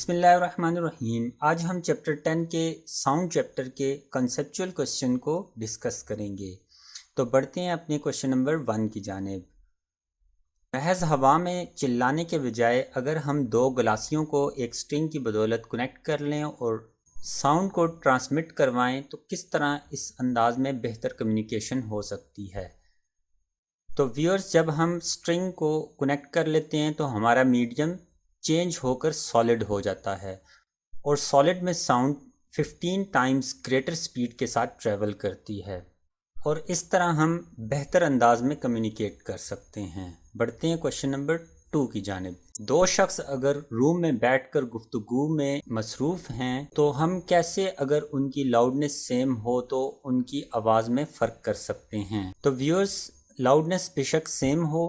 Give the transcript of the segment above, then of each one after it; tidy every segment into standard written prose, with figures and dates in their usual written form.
बिस्मिल्लाहिर्रहमानिर्रहीम। आज हम चैप्टर 10 के साउंड चैप्टर के कंसेप्चुअल क्वेश्चन को डिस्कस करेंगे। तो बढ़ते हैं अपने क्वेश्चन नंबर 1 की जानिब। महज हवा में चिल्लाने के बजाय अगर हम दो गलासियों को एक स्ट्रिंग की बदौलत कनेक्ट कर लें और साउंड को ट्रांसमिट करवाएं तो किस तरह इस अंदाज में बेहतर कम्युनिकेशन हो सकती है। तो व्यूअर्स, जब हम स्ट्रिंग को कनेक्ट कर लेते हैं तो हमारा मीडियम चेंज होकर सॉलिड हो जाता है और सॉलिड में साउंड 15 टाइम्स ग्रेटर स्पीड के साथ ट्रैवल करती है और इस तरह हम बेहतर अंदाज में कम्युनिकेट कर सकते हैं। बढ़ते हैं क्वेश्चन नंबर 2 की जानिब। दो शख्स अगर रूम में बैठकर गुफ्तगू में मसरूफ़ हैं तो हम कैसे, अगर उनकी लाउडनेस सेम हो तो उनकी आवाज़ में फ़र्क कर सकते हैं। तो व्यूअर्स, लाउडनेस बेशक सेम हो,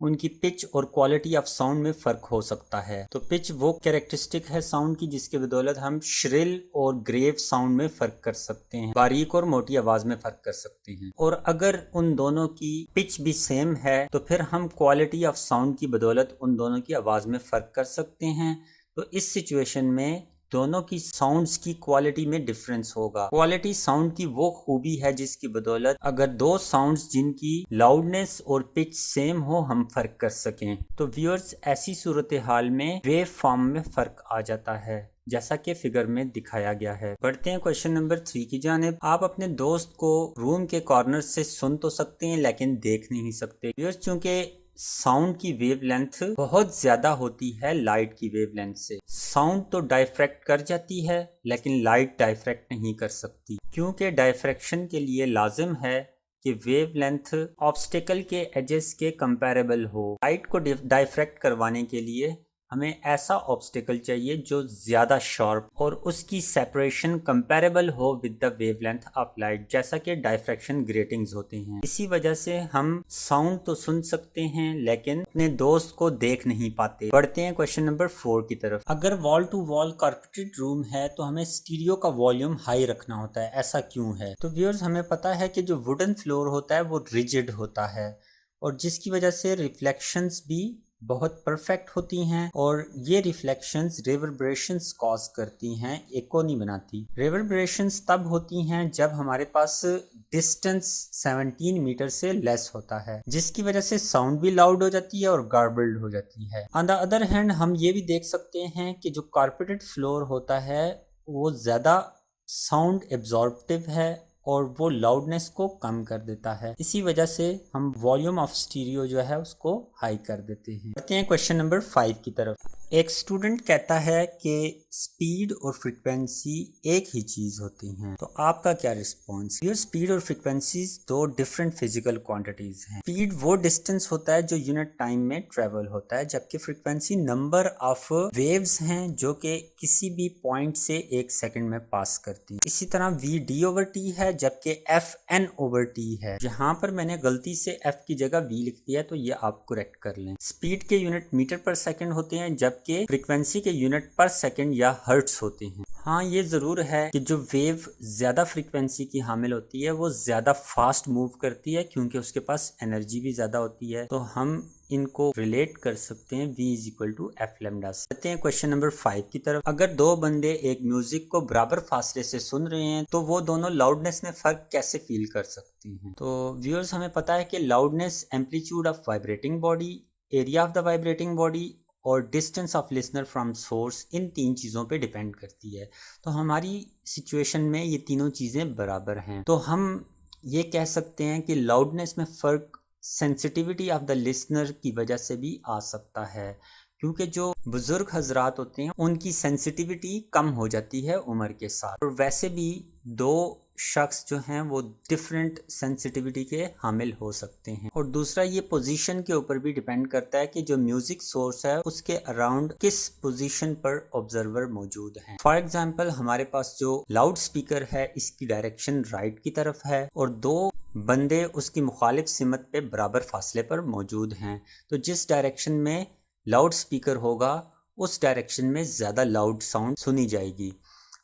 उनकी पिच और क्वालिटी ऑफ साउंड में फ़र्क हो सकता है। तो पिच वो कैरेक्टरिस्टिक है साउंड की जिसके बदौलत हम श्रिल और ग्रेव साउंड में फ़र्क कर सकते हैं, बारीक और मोटी आवाज़ में फ़र्क कर सकते हैं। और अगर उन दोनों की पिच भी सेम है तो फिर हम क्वालिटी ऑफ साउंड की बदौलत उन दोनों की आवाज़ में फ़र्क कर सकते हैं। तो इस सिचुएशन में दोनों की साउंड्स की क्वालिटी में डिफरेंस होगा। क्वालिटी साउंड की वो खूबी है जिसकी बदौलत अगर दो साउंड्स जिनकी लाउडनेस और पिच सेम हो हम फर्क कर सकें। तो व्यूअर्स, ऐसी सूरत हाल में वेव फॉर्म में फर्क आ जाता है जैसा कि फिगर में दिखाया गया है। बढ़ते हैं क्वेश्चन नंबर 3 की जानिब। आप अपने दोस्त को रूम के कॉर्नर से सुन तो सकते हैं लेकिन देख नहीं सकते। व्यूअर्स, चूंकि साउंड की वेवलेंथ बहुत ज्यादा होती है लाइट की वेवलेंथ से। साउंड तो डायफ्रैक्ट कर जाती है लेकिन लाइट डायफ्रैक्ट नहीं कर सकती, क्योंकि डायफ्रैक्शन के लिए लाजिम है कि वेवलेंथ ऑब्स्टिकल के एजेस के कंपैरेबल हो। लाइट को डायफ्रैक्ट करवाने के लिए हमें ऐसा ऑब्स्टिकल चाहिए जो ज़्यादा शार्प और उसकी सेपरेशन कंपैरेबल हो with the wavelength of light, जैसा कि डायफ्रैक्शन ग्रेटिंग्स होते हैं। इसी वजह से हम साउंड तो सुन सकते हैं लेकिन अपने दोस्त को देख नहीं पाते। बढ़ते हैं क्वेश्चन नंबर 4 की तरफ। अगर wall to wall carpeted room है तो हमें स्टीरियो का वॉल्यूम हाई रखना होता है, ऐसा क्यों है? तो व्यूअर्स, हमें पता है कि जो वुडन फ्लोर होता है वो रिजिड होता है और जिसकी वजह से रिफ्लेक्शंस भी बहुत परफेक्ट होती हैं और ये रिफ्लेक्शंस रिवर्बरेशंस कॉज करती हैं, एको नहीं बनाती। रिवर्बरेशंस तब होती हैं जब हमारे पास डिस्टेंस 17 मीटर से लेस होता है, जिसकी वजह से साउंड भी लाउड हो जाती है और गार्बल्ड हो जाती है। ऑन द अदर हैंड हम ये भी देख सकते हैं कि जो कारपेटेड फ्लोर होता है वो ज़्यादा साउंड एब्जॉर्प्टिव है और वो लाउडनेस को कम कर देता है। इसी वजह से हम वॉल्यूम ऑफ स्टीरियो जो है उसको हाई कर देते हैं। बढ़ते हैं क्वेश्चन नंबर 5 की तरफ। एक स्टूडेंट कहता है कि स्पीड और फ्रीक्वेंसी एक ही चीज होती हैं, तो आपका क्या रिस्पॉन्स? ये स्पीड और फ्रीक्वेंसी दो डिफरेंट फिजिकल क्वांटिटीज हैं। स्पीड वो डिस्टेंस होता है जो यूनिट टाइम में ट्रेवल होता है, जबकि फ्रीक्वेंसी नंबर ऑफ वेव्स हैं जो कि किसी भी पॉइंट से एक सेकंड में पास करती है। इसी तरह v/d/t है जबकि f/n/t है। यहाँ पर मैंने गलती से f की जगह v लिख दिया, तो ये आप करेक्ट कर लें। स्पीड के यूनिट मीटर पर सेकंड होते हैं जबकि फ्रीक्वेंसी के यूनिट पर सेकंड या हर्ट्ज होते हैं। हाँ, ये जरूर है कि जो वेव ज्यादा फ्रीक्वेंसी की हामिल होती है वो ज्यादा फास्ट मूव करती है क्योंकि उसके पास एनर्जी भी ज्यादा होती है, तो हम इनको रिलेट कर सकते हैं v = f लैम्डा से। कहते हैं क्वेश्चन नंबर 5 की तरफ। अगर दो बंदे एक म्यूजिक को बराबर फासले से सुन रहे हैं तो वो दोनों लाउडनेस में फर्क कैसे फील कर सकते हैं? तो व्यूअर्स, हमें पता है कि loudness, amplitude of vibrating body, area of the vibrating body और distance of listener from source, इन तीन चीज़ों पे डिपेंड करती है। तो हमारी सिचुएशन में ये तीनों चीज़ें बराबर हैं, तो हम ये कह सकते हैं कि लाउडनेस में फ़र्क सेंसिटिविटी ऑफ द लिसनर की वजह से भी आ सकता है, क्योंकि जो बुजुर्ग हजरात होते हैं उनकी सेंसिटिविटी कम हो जाती है उम्र के साथ, और वैसे भी दो शख्स जो हैं वो डिफरेंट सेंसिटिविटी के हामिल हो सकते हैं। और दूसरा, ये पोजीशन के ऊपर भी डिपेंड करता है कि जो म्यूजिक सोर्स है उसके अराउंड किस पोजीशन पर ऑब्जर्वर मौजूद हैं। फॉर एग्जांपल, हमारे पास जो लाउड स्पीकर है इसकी डायरेक्शन राइट की तरफ है और दो बंदे उसकी मुखालिफ सिमत पे बराबर फासले पर मौजूद हैं, तो जिस डायरेक्शन में लाउड स्पीकर होगा उस डायरेक्शन में ज़्यादा लाउड साउंड सुनी जाएगी,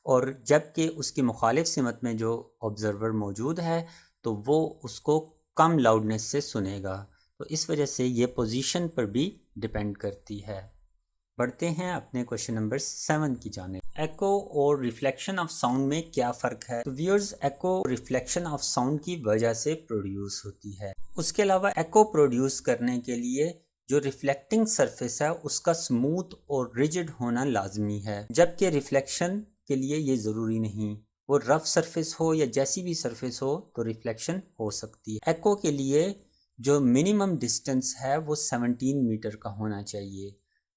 और जबकि उसकी मुखालिफ सिमत में जो ऑब्जर्वर मौजूद है तो वो उसको कम लाउडनेस से सुनेगा। तो इस वजह से ये पोजीशन पर भी डिपेंड करती है। बढ़ते हैं अपने क्वेश्चन नंबर 7 की जाने। एको और रिफ्लेक्शन ऑफ साउंड में क्या फ़र्क है? तो viewers, echo reflection of sound की वजह से प्रोड्यूस होती है। उसके अलावा एको प्रोड्यूस करने के लिए जो रिफ्लेक्टिंग सरफेस है उसका स्मूथ और रिजिड होना लाजमी है, जबकि रिफ्लेक्शन के लिए ये ज़रूरी नहीं। वो रफ सरफेस हो या जैसी भी सरफेस हो तो रिफ्लेक्शन हो सकती है। एको के लिए जो मिनिमम डिस्टेंस है वो 17 मीटर का होना चाहिए,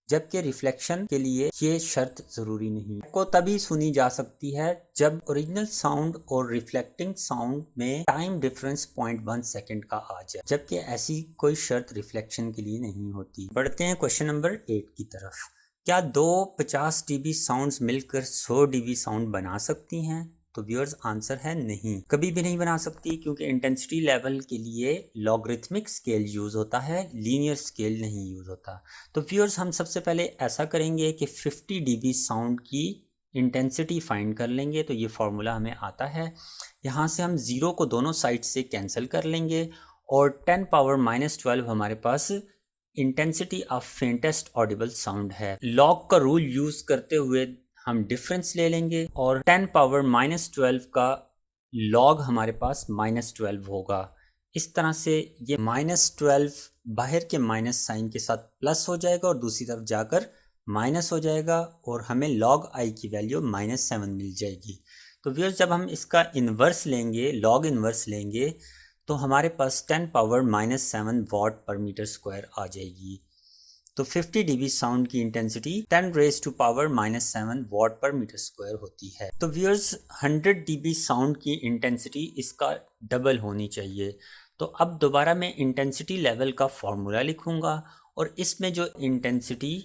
जबकि रिफ्लेक्शन के लिए ये शर्त ज़रूरी नहीं। एको तभी सुनी जा सकती है जब ओरिजिनल साउंड और रिफ्लेक्टिंग साउंड में टाइम डिफरेंस 0.1 सेकेंड का आ जाए, जबकि ऐसी कोई शर्त रिफ्लेक्शन के लिए नहीं होती। बढ़ते हैं क्वेश्चन नंबर 8 की तरफ। क्या दो 50 dB साउंड्स मिलकर 100 dB साउंड बना सकती हैं? तो व्यूअर्स, आंसर है नहीं, कभी भी नहीं बना सकती, क्योंकि इंटेंसिटी लेवल के लिए लॉगरिथमिक स्केल यूज़ होता है, लीनियर स्केल नहीं यूज़ होता। तो व्यूअर्स, हम सबसे पहले ऐसा करेंगे कि 50 dB साउंड की इंटेंसिटी फाइंड कर लेंगे। तो ये फार्मूला हमें आता है, यहाँ से हम 0 को दोनों साइड से कैंसिल कर लेंगे और 10⁻⁻12 हमारे पास intensity of faintest audible sound है। लॉग का रूल यूज़ करते हुए हम डिफरेंस ले लेंगे और 10⁻⁻12 का लॉग हमारे पास -12 होगा। इस तरह से ये -12 बाहर के माइनस साइन के साथ प्लस हो जाएगा और दूसरी तरफ जाकर माइनस हो जाएगा और हमें लॉग आई की वैल्यू -7 मिल जाएगी। तो व्यूअर्स, जब हम इसका इन्वर्स लेंगे, लॉग इन्वर्स लेंगे, तो हमारे पास 10⁻⁻7 वॉट पर मीटर स्क्वायर आ जाएगी। तो 50 dB साउंड की इंटेंसिटी 10⁻⁻7 वॉट पर मीटर स्क्वायर होती है। तो व्यूअर्स, 100 dB साउंड की इंटेंसिटी इसका डबल होनी चाहिए। तो अब दोबारा मैं इंटेंसिटी लेवल का फॉर्मूला लिखूंगा और इसमें जो इंटेंसिटी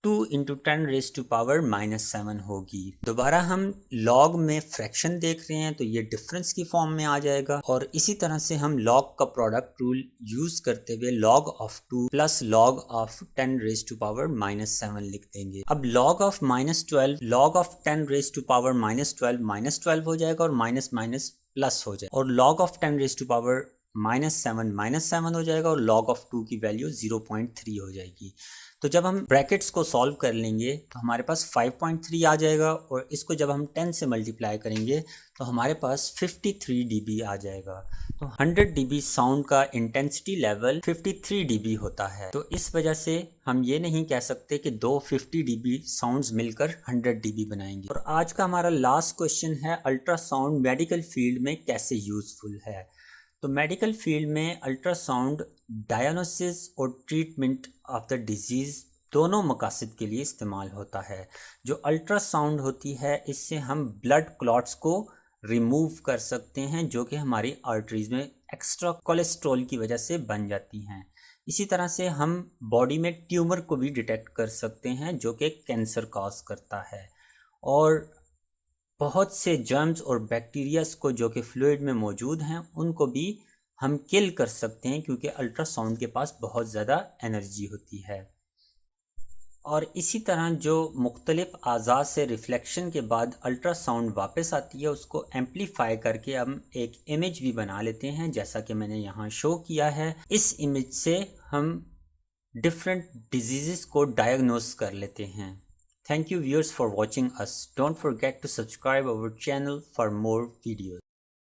2 × 10⁻⁻7 होगी। दोबारा हम लॉग में फ्रैक्शन देख रहे हैं तो ये डिफरेंस की फॉर्म में आ जाएगा और इसी तरह से हम लॉग का प्रोडक्ट रूल यूज करते हुए log of 2 plus log of 10⁻⁻7 लिख देंगे। अब log of -12 log of 10⁻⁻12 -12 हो जाएगा और माइनस माइनस प्लस हो जाएगा और log of 10⁻⁻7 -7 हो जाएगा और log of 2 की वैल्यू 0.3 हो जाएगी। तो जब हम ब्रैकेट्स को सॉल्व कर लेंगे तो हमारे पास 5.3 आ जाएगा और इसको जब हम 10 से मल्टीप्लाई करेंगे तो हमारे पास 53 dB आ जाएगा। तो 100 dB साउंड का इंटेंसिटी लेवल 53 dB होता है। तो इस वजह से हम ये नहीं कह सकते कि दो 50 dB साउंड्स मिलकर 100 dB बनाएंगे। और आज का हमारा लास्ट क्वेश्चन है, अल्ट्रासाउंड मेडिकल फील्ड में कैसे यूजफुल है? तो मेडिकल फील्ड में अल्ट्रासाउंड डायग्नोसिस और ट्रीटमेंट ऑफ द डिजीज़ दोनों मकासद के लिए इस्तेमाल होता है। जो अल्ट्रासाउंड होती है इससे हम ब्लड क्लॉट्स को रिमूव कर सकते हैं जो कि हमारी आर्टरीज में एक्स्ट्रा कोलेस्ट्रॉल की वजह से बन जाती हैं। इसी तरह से हम बॉडी में ट्यूमर को भी डिटेक्ट कर सकते हैं जो कि कैंसर कॉज करता है और बहुत से जर्म्स और बैक्टीरियाज को जो कि फ्लूइड में मौजूद हैं उनको भी हम किल कर सकते हैं क्योंकि अल्ट्रासाउंड के पास बहुत ज़्यादा एनर्जी होती है। और इसी तरह जो मुख्तलिफ आज़ा से रिफ्लेक्शन के बाद अल्ट्रासाउंड वापस आती है उसको एम्पलीफाई करके हम एक इमेज भी बना लेते हैं, जैसा कि मैंने यहाँ शो किया है। इस इमेज से हम डिफरेंट डिजीज़ को डायग्नोस कर लेते हैं। Thank you viewers for watching us. Don't forget to subscribe our channel for more videos.